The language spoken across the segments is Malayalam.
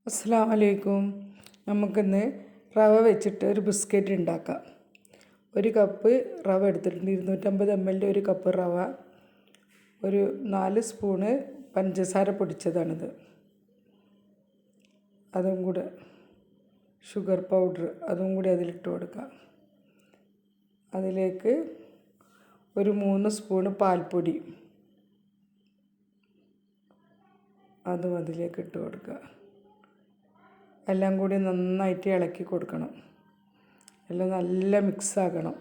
അസ്സലാമു അലൈക്കും. നമുക്കിന്ന് റവ വെച്ചിട്ട് ഒരു ബിസ്ക്കറ്റ് ഉണ്ടാക്കാം. ഒരു കപ്പ് റവ എടുത്തിട്ടുണ്ട്. 250 ml ഒരു കപ്പ് റവ, ഒരു 4 സ്പൂണ് പഞ്ചസാര പൊടിച്ചതാണിത്. അതും കൂടെ ഷുഗർ പൗഡർ അതും കൂടി അതിലിട്ട് കൊടുക്കാം. അതിലേക്ക് ഒരു 3 സ്പൂണ് പാൽപ്പൊടി അതും അതിലേക്ക് ഇട്ട് കൊടുക്കുക. എല്ലാം കൂടി നന്നായിട്ട് ഇളക്കി കൊടുക്കണം. എല്ലാം നല്ല മിക്സാകണം.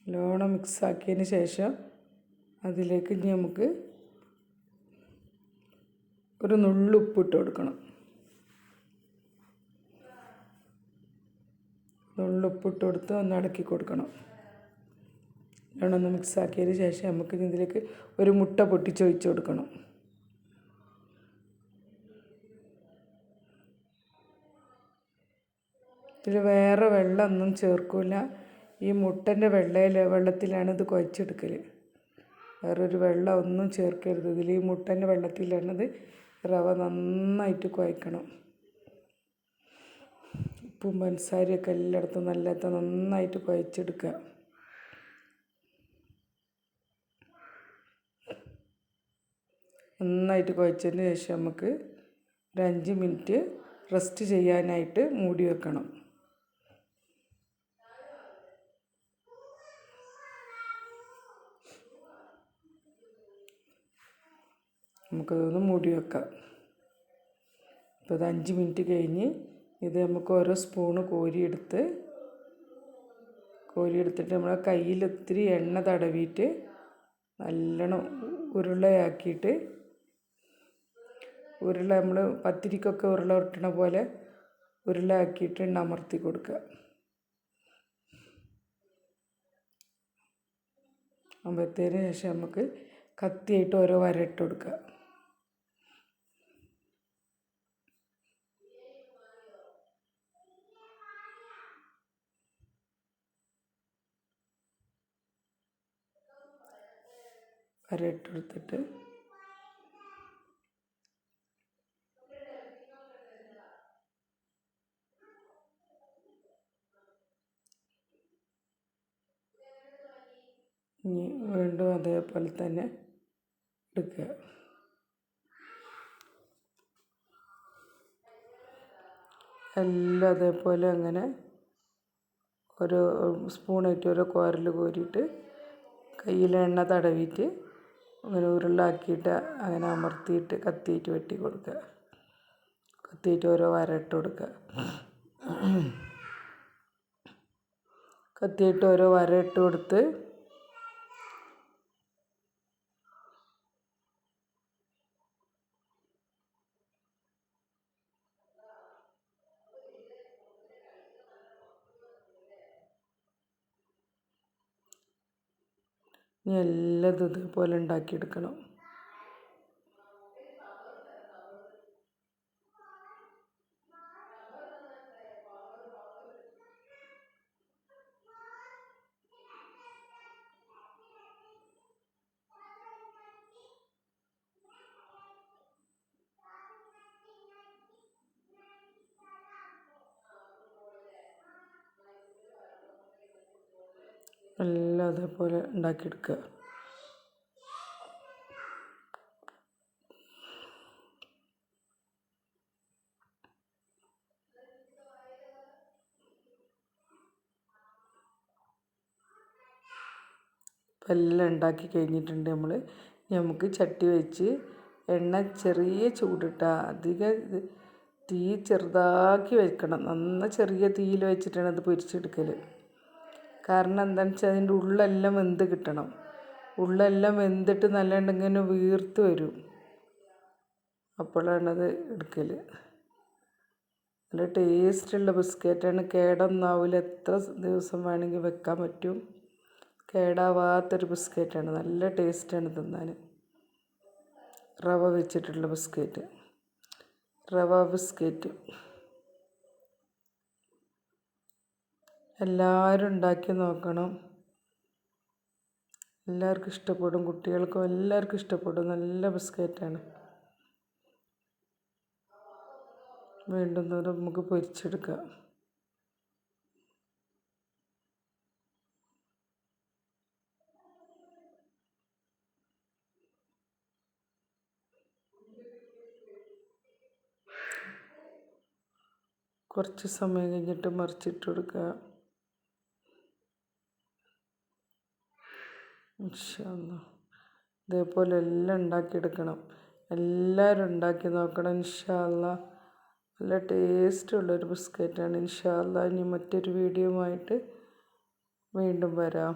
നല്ലോണം മിക്സാക്കിയതിന് ശേഷം അതിലേക്ക് ഇനി നമുക്ക് ഒരു നുള്ളു ഉപ്പിട്ട് കൊടുക്കണം. നുള്ളുപ്പിട്ട് കൊടുത്ത് ഒന്ന് ഇളക്കി കൊടുക്കണം. നല്ലോണം ഒന്ന് മിക്സാക്കിയതിന് ശേഷം നമുക്ക് ഇതിലേക്ക് ഒരു മുട്ട പൊട്ടിച്ചൊഴിച്ച് കൊടുക്കണം. ഇതിൽ വേറെ വെള്ളമൊന്നും ചേർക്കില്ല. ഈ മുട്ടൻ്റെ വെള്ളത്തിലാണ് ഇത് കുഴച്ചെടുക്കൽ. വേറൊരു വെള്ളം ഒന്നും ചേർക്കരുത്. ഇതിൽ ഈ മുട്ടൻ്റെ വെള്ളത്തിലാണത് റവ നന്നായിട്ട് കുഴക്കണം. ഉപ്പും പഞ്ചസാരയൊക്കെ എല്ലായിടത്തും നന്നായിട്ട് കുഴച്ചെടുക്കുക. നന്നായിട്ട് കുഴച്ചതിന് ശേഷം നമുക്ക് ഒരു 5 മിനിറ്റ് റെസ്റ്റ് ചെയ്യാനായിട്ട് മൂടി വെക്കണം. നമുക്കതൊന്ന് മൂടി വെക്കാം. ഇപ്പോൾ അത് 5 മിനിറ്റ് കഴിഞ്ഞ് ഇത് നമുക്ക് ഓരോ സ്പൂണ് കോരിയെടുത്തിട്ട് നമ്മളെ കയ്യിൽ ഒത്തിരി എണ്ണ തടവിയിട്ട് നല്ലോണം ഉരുളയാക്കിയിട്ട് നമ്മൾ പത്തിരിക്കൊക്കെ ഉരുള ഉരുട്ടണ പോലെ ഉരുളയാക്കിയിട്ട് അമർത്തി കൊടുക്കുക. അമർത്തിയതിന് ശേഷം നമുക്ക് കത്തിയായിട്ട് ഓരോ വര ഇട്ട് കൊടുക്കുക. വര ഇട്ട് കൊടുത്തിട്ട് ഇനി വീണ്ടും അതേപോലെ തന്നെ എടുക്കുക. എല്ലാം അതേപോലെ അങ്ങനെ ഓരോ സ്പൂണായിട്ട് ഓരോ കോരൽ കോരിയിട്ട് കയ്യിൽ എണ്ണ തടവിയിട്ട് അങ്ങനെ ഉരുളാക്കിയിട്ട് അങ്ങനെ അമർത്തിയിട്ട് കത്തിയിട്ട് വെട്ടി കൊടുക്കുക. കത്തിയിട്ട് ഓരോ വര ഇട്ട് കൊടുക്കുക. കത്തിയിട്ട് ഓരോ വര ഇട്ട് കൊടുത്ത് ഇനി എല്ലാം ഇതുപോലെ ഉണ്ടാക്കിയെടുക്കണം. എല്ലാം അതേപോലെ ഉണ്ടാക്കിയെടുക്കുക. ഇപ്പം എല്ലാം ഉണ്ടാക്കി കഴിഞ്ഞിട്ടുണ്ട്. നമുക്ക് ചട്ടി വെച്ച് എണ്ണ ചെറിയ ചൂടിട്ടാൽ അധികം തീ ചെറുതാക്കി വെക്കണം. നന്നായി ചെറിയ തീയിൽ വെച്ചിട്ടാണ് അത് പൊരിച്ചെടുക്കൽ. കാരണം എന്താണെന്ന് വെച്ചാൽ അതിൻ്റെ ഉള്ളെല്ലാം വെന്ത് കിട്ടണം. ഉള്ളെല്ലാം വെന്തിട്ട് നല്ല ഇങ്ങനെ വീർത്ത് വരും. അപ്പോഴാണത് എടുക്കൽ. നല്ല ടേസ്റ്റുള്ള ബിസ്ക്കറ്റാണ്. കേടൊന്നാവില്ല. എത്ര ദിവസം വേണമെങ്കിൽ വെക്കാൻ പറ്റും. കേടാവാത്തൊരു ബിസ്ക്കറ്റാണ്. നല്ല ടേസ്റ്റാണ് തിന്നാൻ. റവ വെച്ചിട്ടുള്ള ബിസ്ക്കറ്റ്, റവ ബിസ്ക്കറ്റ് എല്ലാവരും ഉണ്ടാക്കി നോക്കണം. എല്ലാവർക്കും ഇഷ്ടപ്പെടും, കുട്ടികൾക്കും എല്ലാവർക്കും ഇഷ്ടപ്പെടും. നല്ല ബിസ്ക്കറ്റാണ്. വേണ്ടുന്നത് നമുക്ക് പൊരിച്ചെടുക്കാം. കുറച്ച് സമയം കഴിഞ്ഞിട്ട് മറിച്ചിട്ട് കൊടുക്കുക. ഇൻഷാ അല്ലാഹ് ഇതേപോലെ എല്ലാം ഉണ്ടാക്കിയെടുക്കണം. എല്ലാവരും ഉണ്ടാക്കി നോക്കണം ഇൻഷാ അല്ലാഹ്. നല്ല ടേസ്റ്റുള്ളൊരു ബിസ്ക്കറ്റാണ്. ഇൻഷാ അല്ലാഹ് ഇനി മറ്റൊരു വീഡിയോയുമായിട്ട് വീണ്ടും വരാം.